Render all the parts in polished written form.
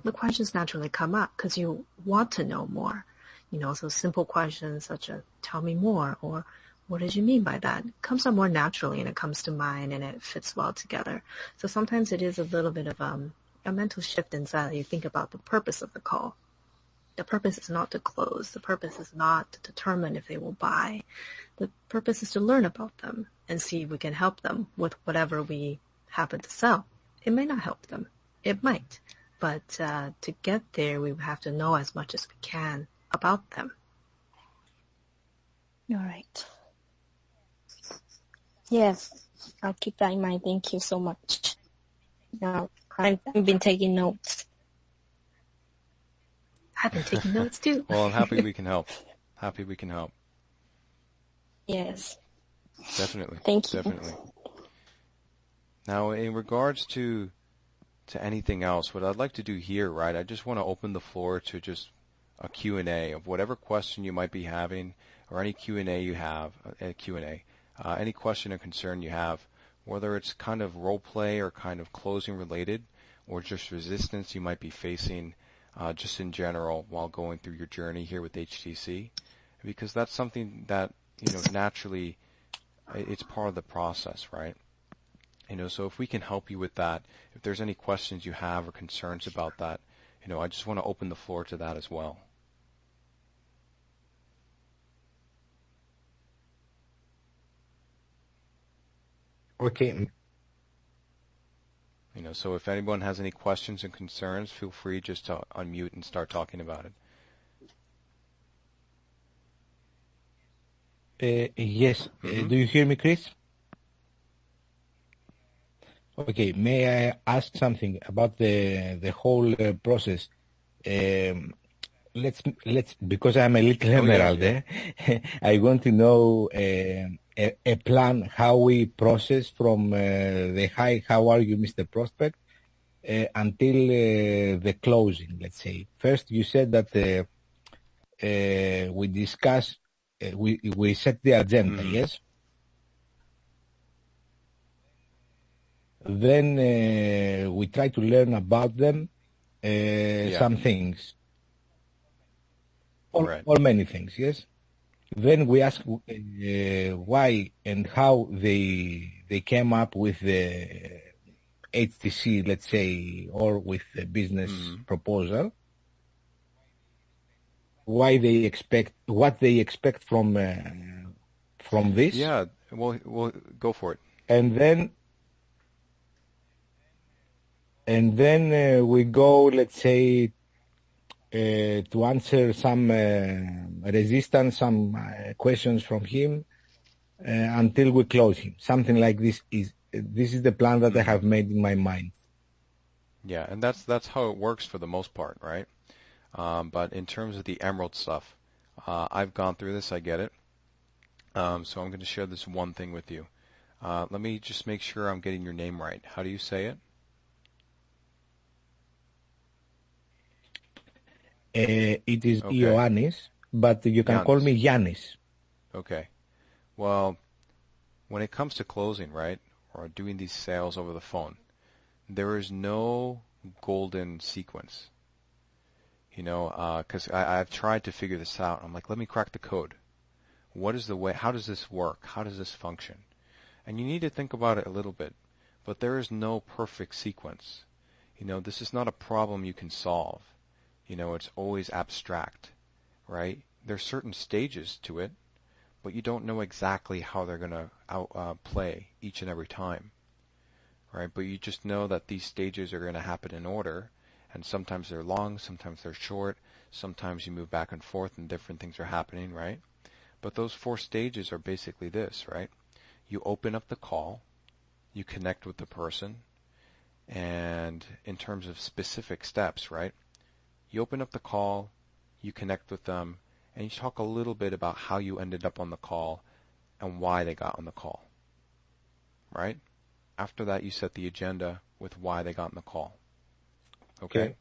the questions naturally come up because you want to know more. So simple questions such as, tell me more, or what did you mean by that? It comes up more naturally and it comes to mind and it fits well together. So sometimes it is a little bit of a mental shift inside. You think about the purpose of the call. The purpose is not to close. The purpose is not to determine if they will buy. The purpose is to learn about them and see if we can help them with whatever we happen to sell. It may not help them. It might. But to get there, we have to know as much as we can about them. All right. Yes, I'll keep that in mind. Thank you so much. Now, I've been taking notes. I've been taking notes too. Well, I'm happy we can help. Yes. Definitely. Thank you. Definitely. Now, in regards to anything else, what I'd like to do here, right, I just want to open the floor to just a Q&A of whatever question you might be having, or any Q&A you have, any question or concern you have, whether it's kind of role play or kind of closing related, or just resistance you might be facing just in general while going through your journey here with HTC, because that's something that, naturally it's part of the process, right? So if we can help you with that, if there's any questions you have or concerns about that, I just want to open the floor to that as well. Okay. So if anyone has any questions and concerns, feel free just to unmute and start talking about it. Yes. Mm-hmm. Do you hear me, Chris? Okay. May I ask something about the whole process? Let's because I'm a little emerald there. I want to know a plan how we process from the hi, how are you, Mr. Prospect, until the closing. Let's say first you said that we discuss, we set the agenda, Mm-hmm. yes. Then we try to learn about them, some things. Or many things, yes. Then we ask why and how they came up with the HTC, let's say, or with the business proposal. Why they expect, what they expect from this. Yeah, well, go for it. And then we go, let's say, to answer some resistance, some questions from him until we close him. Something like this is the plan that I have made in my mind. Yeah, and that's how it works for the most part, right? But in terms of the emerald stuff, I've gone through this. I get it. So I'm going to share this one thing with you. Let me just make sure I'm getting your name right. How do you say it? It is Ioannis, but you can call me Yannis. Okay. Well, when it comes to closing, right, or doing these sales over the phone, there is no golden sequence. Because I've tried to figure this out. I'm like, let me crack the code. What is the way? How does this work? How does this function? And you need to think about it a little bit. But there is no perfect sequence. This is not a problem you can solve. It's always abstract, right? There's certain stages to it, but you don't know exactly how they're going to play each and every time, right? But you just know that these stages are going to happen in order, and sometimes they're long, sometimes they're short, sometimes you move back and forth and different things are happening, right? But those 4 stages are basically this, right? You open up the call, you connect with the person, and in terms of specific steps, right? You open up the call, you connect with them, and you talk a little bit about how you ended up on the call and why they got on the call, right? After that, you set the agenda with why they got on the call, okay?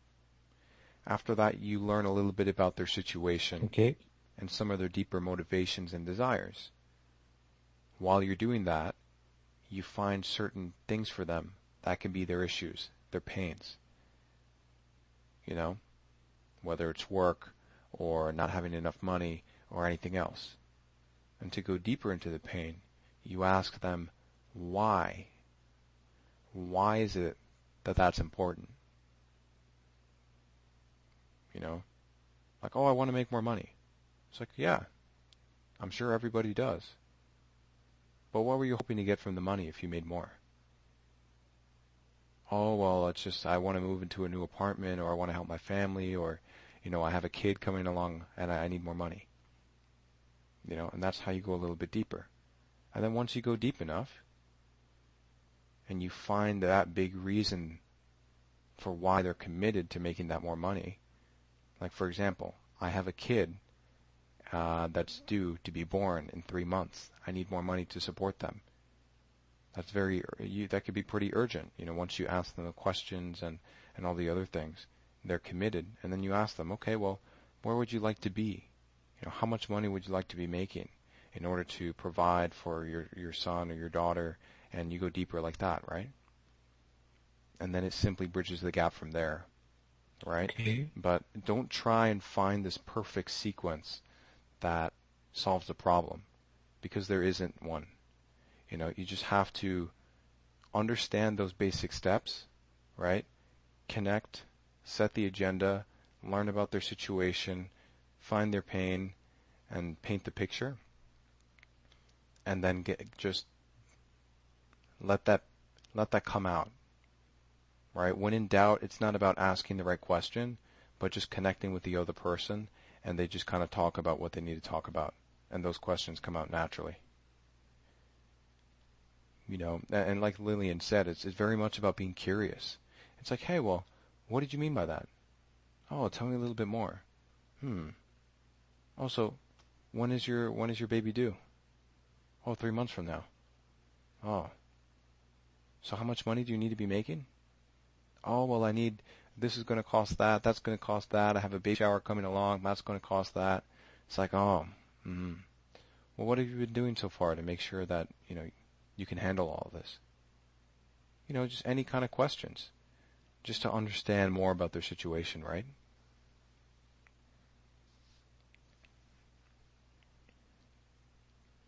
After that, you learn a little bit about their situation and some of their deeper motivations and desires. While you're doing that, you find certain things for them that can be their issues, their pains. whether it's work or not having enough money or anything else. And to go deeper into the pain, you ask them why. Why is it that that's important? Like, oh, I want to make more money. It's like, yeah, I'm sure everybody does. But what were you hoping to get from the money if you made more? Oh, well, it's just I want to move into a new apartment, or I want to help my family, or, I have a kid coming along and I need more money. And that's how you go a little bit deeper. And then once you go deep enough and you find that big reason for why they're committed to making that more money, like, for example, I have a kid that's due to be born in 3 months. I need more money to support them. That's that could be pretty urgent. Once you ask them the questions and all the other things, they're committed. And then you ask them, okay, well, where would you like to be? How much money would you like to be making in order to provide for your son or your daughter? And you go deeper like that, right? And then it simply bridges the gap from there, right? Okay. But don't try and find this perfect sequence that solves the problem, because there isn't one. You just have to understand those basic steps, right? Connect, set the agenda, learn about their situation, find their pain, and paint the picture. And then just let that come out, right? When in doubt, it's not about asking the right question, but just connecting with the other person, and they just kind of talk about what they need to talk about, and those questions come out naturally. And like Lillian said, it's very much about being curious. It's like, hey, well, what did you mean by that? Oh, tell me a little bit more. Also, when is your baby due? Oh, 3 months from now. Oh. So how much money do you need to be making? Oh, well, this is going to cost that, that's going to cost that, I have a baby shower coming along, that's going to cost that. It's like, well, what have you been doing so far to make sure that, you can handle all of this? Just any kind of questions, just to understand more about their situation, right?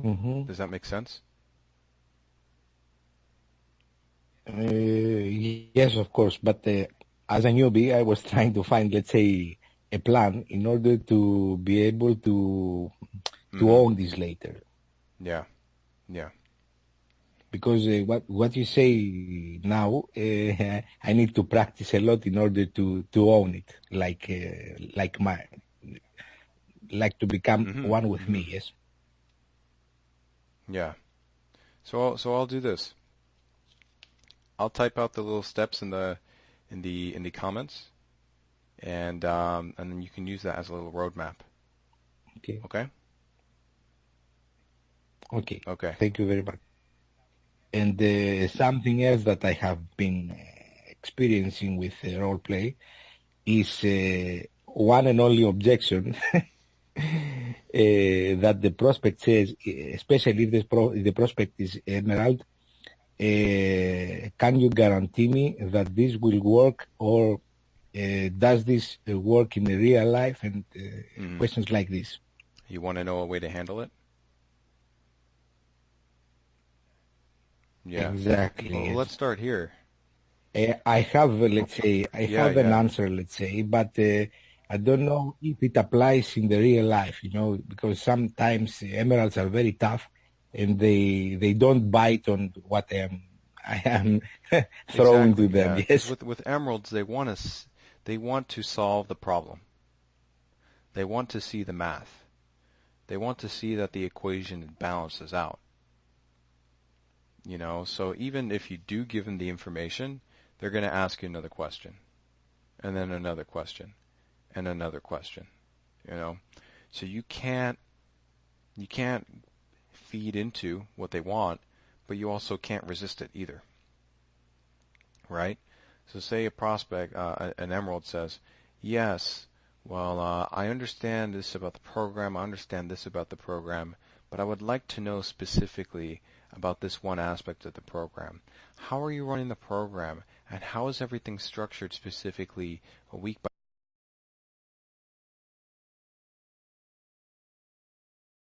Mm-hmm. Does that make sense? Yes, of course. But as a newbie, I was trying to find, let's say, a plan in order to be able to own this later. Yeah. Because what you say now, I need to practice a lot in order to own it, like to become one with me. Yes. Yeah. So I'll do this. I'll type out the little steps in the comments, and then you can use that as a little roadmap. Okay. Okay. Okay. Okay. Thank you very much. And something else that I have been experiencing with role play is one and only objection that the prospect says, especially if the prospect is Emerald, can you guarantee me that this will work, or does this work in the real life, and questions like this. You want to know a way to handle it? Yeah. Exactly. Well, Yes. let's start here. I have, let's say, an answer, let's say, but I don't know if it applies in the real life, because sometimes emeralds are very tough and they don't bite on what I am throwing to them. Yeah. Yes. With emeralds, they want to solve the problem. They want to see the math. They want to see that the equation balances out. So even if you do give them the information, they're going to ask you another question, and then another question, and another question. So you can't feed into what they want, but you also can't resist it either. Right? So say a prospect, an emerald says, yes, well, I understand this about the program, I understand this about the program, but I would like to know specifically about this one aspect of the program. How are you running the program, and how is everything structured specifically week by